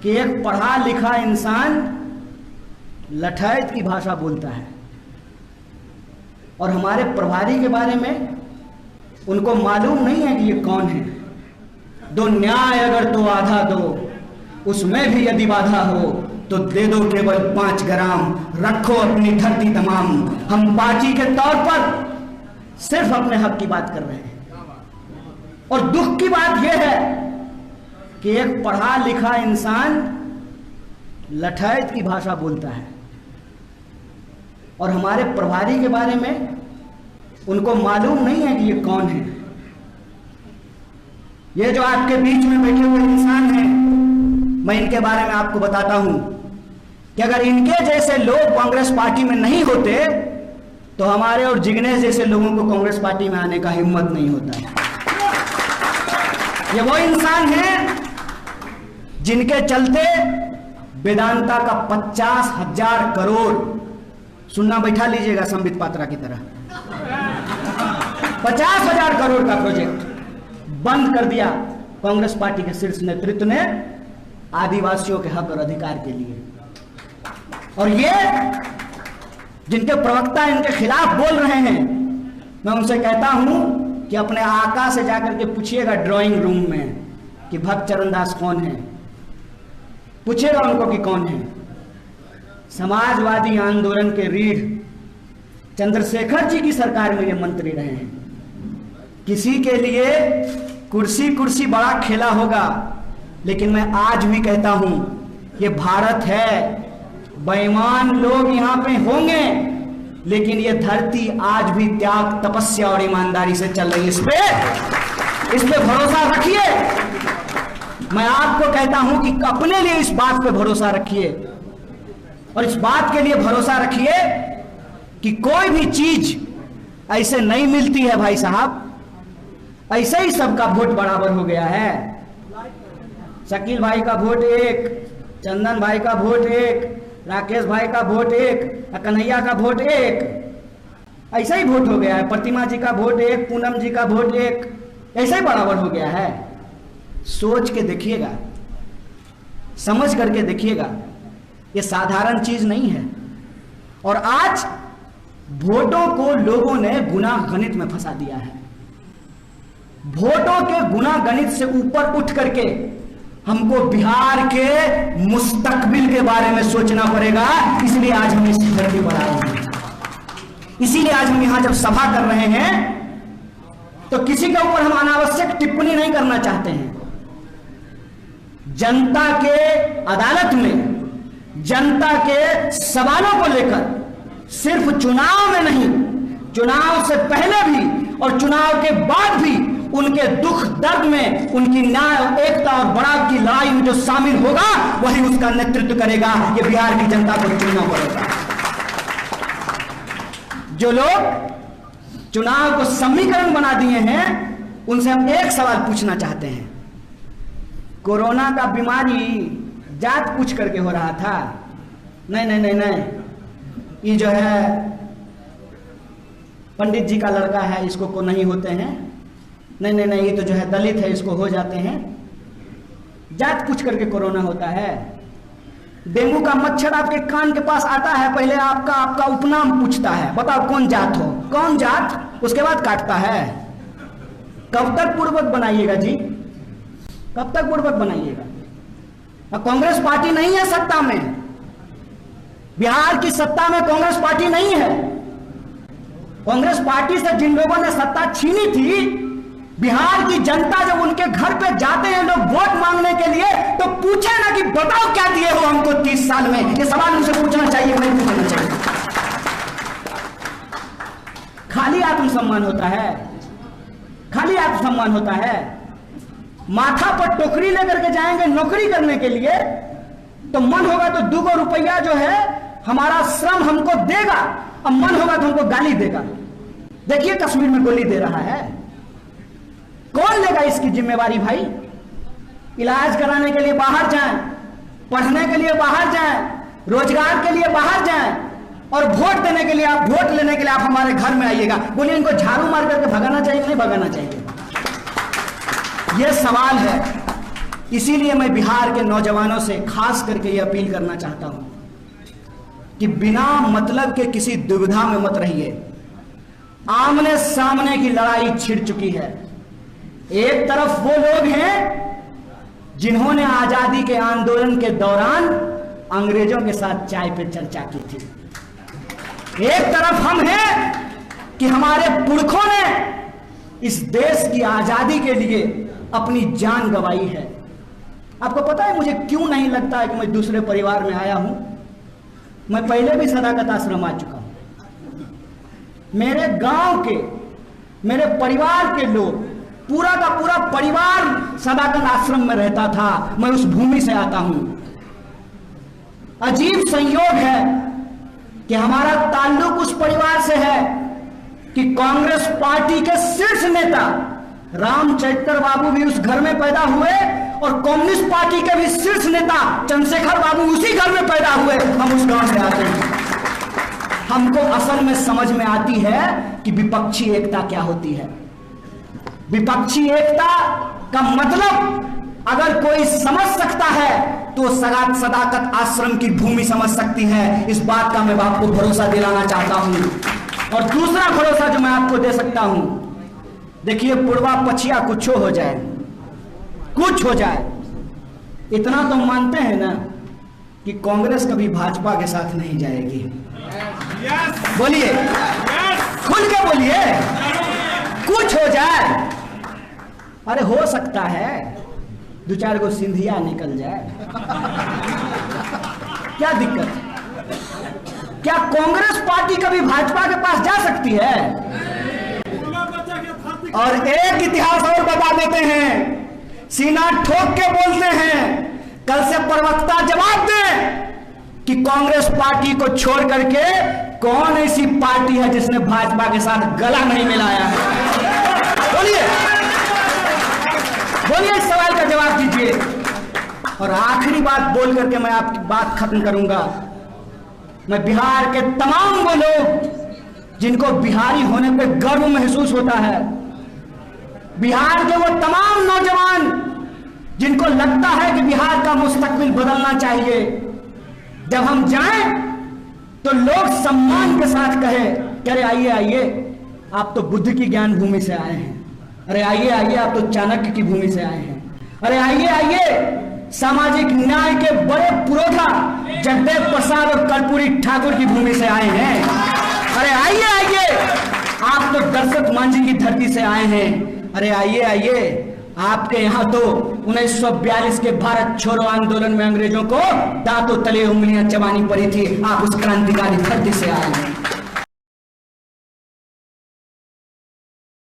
कि एक पढ़ा लिखा इंसान लठैत की भाषा बोलता है और हमारे प्रभारी के बारे में उनको मालूम नहीं है कि ये कौन है। दो न्याय अगर तो आधा दो, उसमें भी यदि बाधा हो तो दे दो केवल 5 ग्राम, रखो अपनी धरती तमाम। हम पार्टी के तौर पर सिर्फ अपने हक की बात कर रहे हैं और दुख की बात यह है कि एक पढ़ा लिखा इंसान लठैत की भाषा बोलता है और हमारे प्रभारी के बारे में उनको मालूम नहीं है कि ये कौन है। ये जो आपके बीच में बैठे हुए इंसान हैं, मैं इनके बारे में आपको बताता हूं कि अगर इनके जैसे लोग कांग्रेस पार्टी में नहीं होते तो हमारे और जिग्नेश जैसे लोगों को कांग्रेस पार्टी में आने का हिम्मत नहीं होता है। ये वो इंसान हैं जिनके चलते वेदांता का 50,000 करोड़, सुनना बैठा लीजिएगा संबित पात्रा की तरह, 50,000 करोड़ का प्रोजेक्ट बंद कर दिया कांग्रेस पार्टी के शीर्ष नेतृत्व ने आदिवासियों के हक और अधिकार के लिए। और ये जिनके प्रवक्ता इनके खिलाफ बोल रहे हैं, मैं उनसे कहता हूं कि अपने आका से जाकर के पूछिएगा ड्राइंग रूम में कि भक्त चरणदास कौन है, पूछिएगा उनको कि कौन है। समाजवादी आंदोलन के रीढ़ चंद्रशेखर जी की सरकार में ये मंत्री रहे हैं। किसी के लिए कुर्सी कुर्सी बड़ा खेला होगा, लेकिन मैं आज भी कहता हूं ये भारत है, बेईमान लोग यहां पे होंगे, लेकिन ये धरती आज भी त्याग, तपस्या और ईमानदारी से चल रही है। इस पे भरोसा रखिए। मैं आपको कहता हूं कि अपने लिए इस बात पे भरोसा रखिए और इस बात के लिए भरोसा रखिए कि कोई भी चीज ऐसे नहीं मिलती है भाई साहब, ऐसे ही सबका वोट बराबर हो गया है। शकील भाई का वोट एक, चंदन भाई का वोट एक, राकेश भाई का वोट एक, कन्हैया का वोट एक, ऐसा ही वोट हो गया है। प्रतिमा जी का वोट एक, पूनम जी का वोट एक, ऐसा ही बराबर हो गया है। सोच के देखिएगा, समझ करके देखिएगा, ये साधारण चीज नहीं है। और आज वोटों को लोगों ने गुना गणित में फंसा दिया है। वोटों के गुना गणित से ऊपर उठ करके हमको बिहार के मुस्तकबिल के बारे में सोचना पड़ेगा। इसलिए आज हम इस धरती पर आए हैं, इसीलिए आज हम यहां जब सभा कर रहे हैं तो किसी के ऊपर हम अनावश्यक टिप्पणी नहीं करना चाहते हैं। जनता के अदालत में जनता के सवालों को लेकर सिर्फ चुनाव में नहीं, चुनाव से पहले भी और चुनाव के बाद भी उनके दुख दर्द में, उनकी न्याय, एकता और बराबर की लड़ाई में जो शामिल होगा वही उसका नेतृत्व करेगा। ये बिहार की जनता को चुनना पड़ेगा। जो लोग चुनाव को समीकरण बना दिए हैं उनसे हम एक सवाल पूछना चाहते हैं। कोरोना का बीमारी जात पूछ करके हो रहा था? नहीं नहीं नहीं नहीं, ये जो है पंडित जी का लड़का है, इसको को नहीं होते हैं। नहीं नहीं नहीं, ये तो जो है दलित है, इसको हो जाते हैं। जात पूछ करके कोरोना होता है। डेंगू का मच्छर आपके कान के पास आता है, पहले आपका उपनाम पूछता है, बताओ कौन जात हो, कौन जात, उसके बाद काटता है। कब तक पूर्वक बनाइएगा जी, कब तक पूर्वक बनाइएगा? कांग्रेस पार्टी नहीं है सत्ता में, बिहार की सत्ता में कांग्रेस पार्टी नहीं है। कांग्रेस पार्टी से जिन लोगों ने सत्ता छीनी थी, बिहार की जनता जब उनके घर पे जाते हैं लोग वोट मांगने के लिए, तो पूछे ना कि बताओ क्या दिए हो हमको 30 साल में। ये सवाल उनसे पूछना चाहिए, नहीं पूछना चाहिए। खाली आत्मसम्मान होता है, खाली आत्मसम्मान होता है। माथा पर टोकरी लेकर के जाएंगे नौकरी करने के लिए, तो मन होगा तो 2 रुपया जो है हमारा श्रम हमको देगा, अब मन होगा तो हमको गाली देगा। देखिए कश्मीर में गोली दे रहा है, कौन लेगा इसकी जिम्मेवारी भाई? इलाज कराने के लिए बाहर जाएं, पढ़ने के लिए बाहर जाएं, रोजगार के लिए बाहर जाएं, और वोट देने के लिए आप, वोट लेने के लिए आप हमारे घर में आइएगा। बोलिए इनको झाड़ू मार करके भगाना चाहिए, नहीं भगाना चाहिए? यह सवाल है, इसीलिए मैं बिहार के नौजवानों से खास करके ये अपील करना चाहता हूं कि बिना मतलब के किसी दुविधा में मत रहिए। आमने सामने की लड़ाई छिड़ चुकी है। एक तरफ वो लोग हैं जिन्होंने आजादी के आंदोलन के दौरान अंग्रेजों के साथ चाय पे चर्चा की थी, एक तरफ हम हैं कि हमारे पुरखों ने इस देश की आजादी के लिए अपनी जान गंवाई है। आपको पता है मुझे क्यों नहीं लगता है कि मैं दूसरे परिवार में आया हूं? मैं पहले भी सदाकत आश्रम आ चुका हूं। मेरे गांव के, मेरे परिवार के लोग, पूरा का पूरा परिवार सदाकत आश्रम में रहता था। मैं उस भूमि से आता हूं। अजीब संयोग है कि हमारा ताल्लुक उस परिवार से है कि कांग्रेस पार्टी के शीर्ष नेता रामचरित्र बाबू भी उस घर में पैदा हुए और कम्युनिस्ट पार्टी के भी शीर्ष नेता चंद्रशेखर बाबू उसी घर में पैदा हुए। हम उस गांव में आते हैं। हमको असल में समझ में आती है कि विपक्षी एकता क्या होती है। विपक्षी एकता का मतलब अगर कोई समझ सकता है तो सदाकत आश्रम की भूमि समझ सकती है। इस बात का मैं आपको भरोसा दिलाना चाहता हूं। और दूसरा भरोसा जो मैं आपको दे सकता हूं, देखिए पुरवा पछिया कुछ हो जाए, कुछ हो जाए, इतना तो मानते हैं ना कि कांग्रेस कभी भाजपा के साथ नहीं जाएगी। बोलिए, खुल के बोलिए, कुछ हो जाए। अरे हो सकता है दो चार गो सिंधिया निकल जाए, क्या दिक्कत? क्या कांग्रेस पार्टी कभी भाजपा के पास जा सकती है? और एक इतिहास और बता देते हैं, सीना ठोक के बोलते हैं, कल से प्रवक्ता जवाब दें कि कांग्रेस पार्टी को छोड़ करके कौन ऐसी पार्टी है जिसने भाजपा के साथ गला नहीं मिलाया है? बोलिए, बोलिए, इस सवाल का जवाब दीजिए। और आखिरी बात बोल करके मैं आपकी बात खत्म करूंगा। मैं बिहार के तमाम वो लोग जिनको बिहारी होने पे गर्व महसूस होता है, बिहार के वो तमाम नौजवान जिनको लगता है कि बिहार का मुस्तकबिल बदलना चाहिए, जब हम जाएं तो लोग सम्मान के साथ कहे कि अरे आइए आइए, आप तो बुद्ध की ज्ञान भूमि से आए हैं। अरे आइए आइए, आप तो चाणक्य की भूमि से आए हैं। अरे आइए आइए, सामाजिक न्याय के बड़े पुरोधा जगदेव प्रसाद और कर्पूरी ठाकुर की भूमि से आए हैं। अरे आइए आइए, आप तो दशरथ मांझी की धरती से आए हैं। अरे आइए आइए, आपके यहाँ तो 1942 के भारत छोड़ो आंदोलन में अंग्रेजों को दांतों तले उंगलियां चबानी पड़ी थी। आप उस क्रांतिकारी धरती से आए हैं।